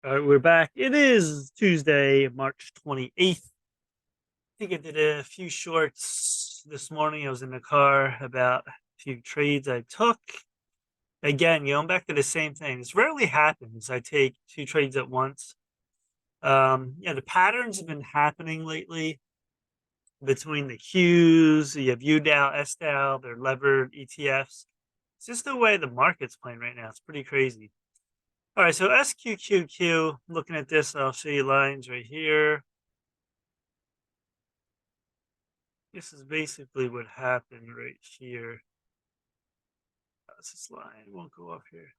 All right, we're back. It is Tuesday, March 28th. I think I did a few shorts this morning. I was in the car about a few trades I took. Again, going back to the same thing. This rarely happens. I take two trades at once. The patterns have been happening lately between the Qs, you have UDAO, SDAO, they're levered ETFs. It's just the way the market's playing right now. It's pretty crazy. All right, so SQQQ, looking at this, I'll show you lines right here. This is basically what happened right here. That's this line. It won't go up here.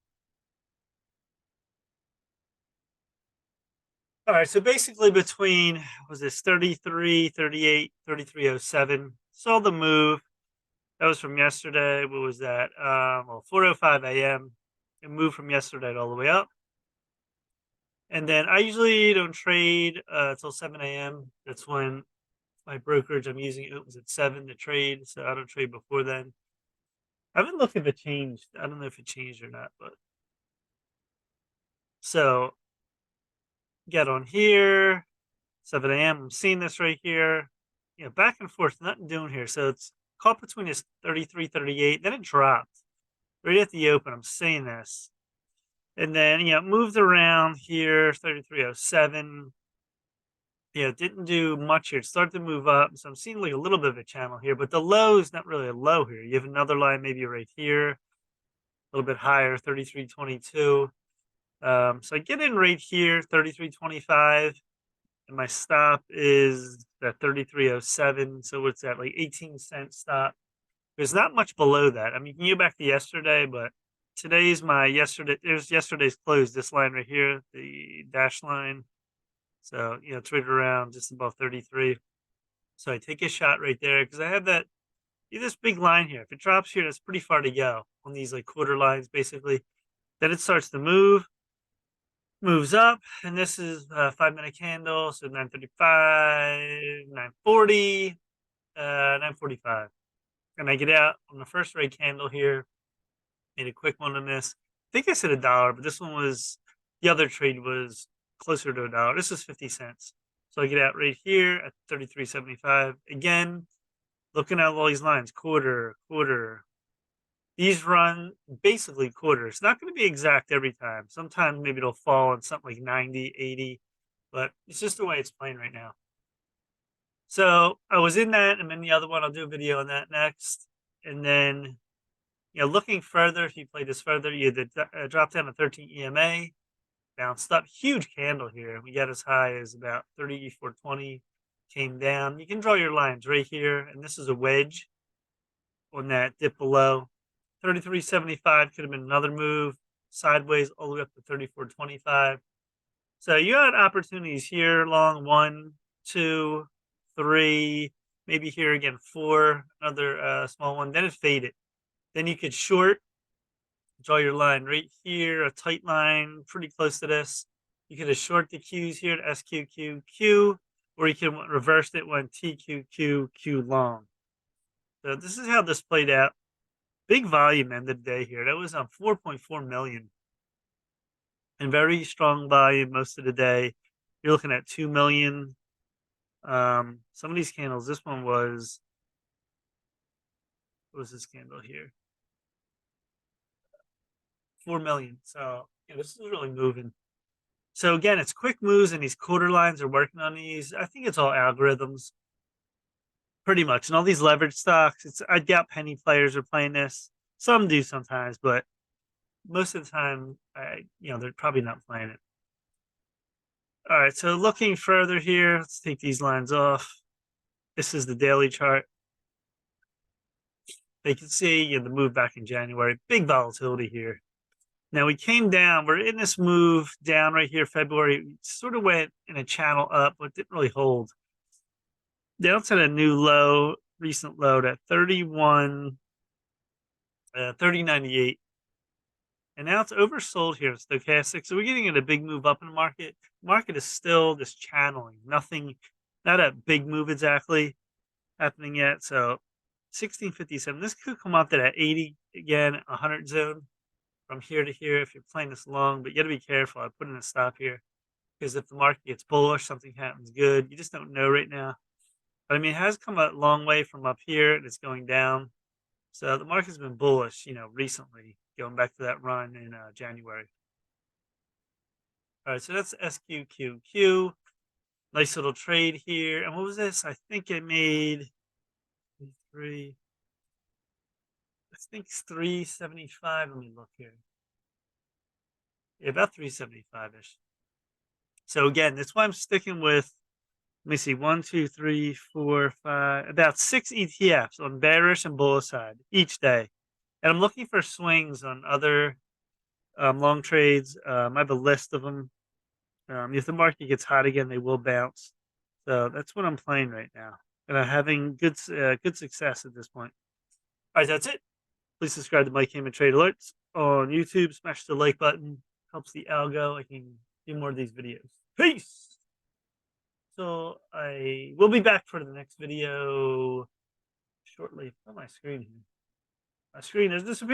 All right, so basically between, was this 33, 38, 3307, saw the move. That was from yesterday. What was that? 4:05 a.m. It moved from yesterday all the way up. And then I usually don't trade until 7 a.m. That's when my brokerage I'm using it was at 7 to trade, so I don't trade before then. I haven't looked if it changed. I don't know if it changed or not, but so get on here, 7 a.m. I'm seeing this right here. Back and forth, nothing doing here. So it's caught between this 33, 38. Then it dropped right at the open. I'm seeing this. And then, it moved around here, 3307. Didn't do much here. It started to move up. So I'm seeing like a little bit of a channel here, but the low is not really a low here. You have another line maybe right here, a little bit higher, 3322. So I get in right here, 3325, and my stop is at 3307. So what's that, like 18-cent stop? There's not much below that. I mean, you can go back to yesterday, but today's my yesterday. There's yesterday's close. This line right here, the dash line. So it's right around just above 33. So I take a shot right there because I have that. This big line here. If it drops here, that's pretty far to go on these like quarter lines, basically. Then it starts to moves up, and this is a 5-minute candle, so 9:35, 9:40, 9:45, and I get out on the first red candle here. Made a quick one on this. I think I said $1, but this one was the other trade was closer to $1. This is 50 cents, so I get out right here at 33.75 again. Looking at all these lines, quarter, quarter, these run basically quarters. It's not going to be exact every time. Sometimes maybe it'll fall on something like 90, 80, but it's just the way it's playing right now. So I was in that, and then the other one, I'll do a video on that next. And then, looking further, if you play this further, you drop down to 13 EMA, bounced up, huge candle here. We got as high as about 34.20, came down. You can draw your lines right here, and this is a wedge on that dip below. 33.75 could have been another move sideways all the way up to 34.25. So you had opportunities here along 1, 2, 3, maybe here again 4, another small one. Then it faded. Then you could short, draw your line right here, a tight line pretty close to this. You could have short the Qs here to SQQQ, or you can reverse it when TQQQ long. So this is how this played out. Big volume end of the day here. That was on 4.4 million. And very strong volume most of the day. You're looking at 2 million. Some of these candles, this one was, what was this candle here? 4 million. So this is really moving. So again, it's quick moves, and these quarter lines are working on these. I think it's all algorithms, pretty much. And all these leverage stocks, I doubt penny players are playing this. Some do sometimes, but most of the time, they're probably not playing it. All right, so looking further here, let's take these lines off. This is the daily chart. They can see the move back in January. Big volatility here. Now we came down. We're in this move down right here, February. We sort of went in a channel up, but didn't really hold. Down to a new low, recent low at 30.98. And now it's oversold here in stochastic. So we're getting at a big move up in the market. Market is still just channeling. Nothing, not a big move exactly happening yet. So 1657. This could come up to that 80 again, 100 zone from here to here if you're playing this long, but you got to be careful. I put in a stop here. because if the market gets bullish, something happens good. You just don't know right now. But I mean, it has come a long way from up here and it's going down. So the market's been bullish, recently, going back to that run in January. All right, so that's SQQQ. Nice little trade here. And what was this? I think it made three. I think it's 375. Let me look here. Yeah, about 375 ish. So again, that's why I'm sticking with. Let me see, 1, 2, 3, 4, 5, about 6 ETFs on bearish and bullish side each day. And I'm looking for swings on other long trades. I have a list of them. If the market gets hot again, they will bounce. So that's what I'm playing right now, and I'm having good success at this point. All right, that's it. Please subscribe to Mike Heyman Trade Alerts on YouTube. Smash the like button. Helps the algo. I can do more of these videos. Peace. So I will be back for the next video shortly. On my screen here. My screen has disappeared.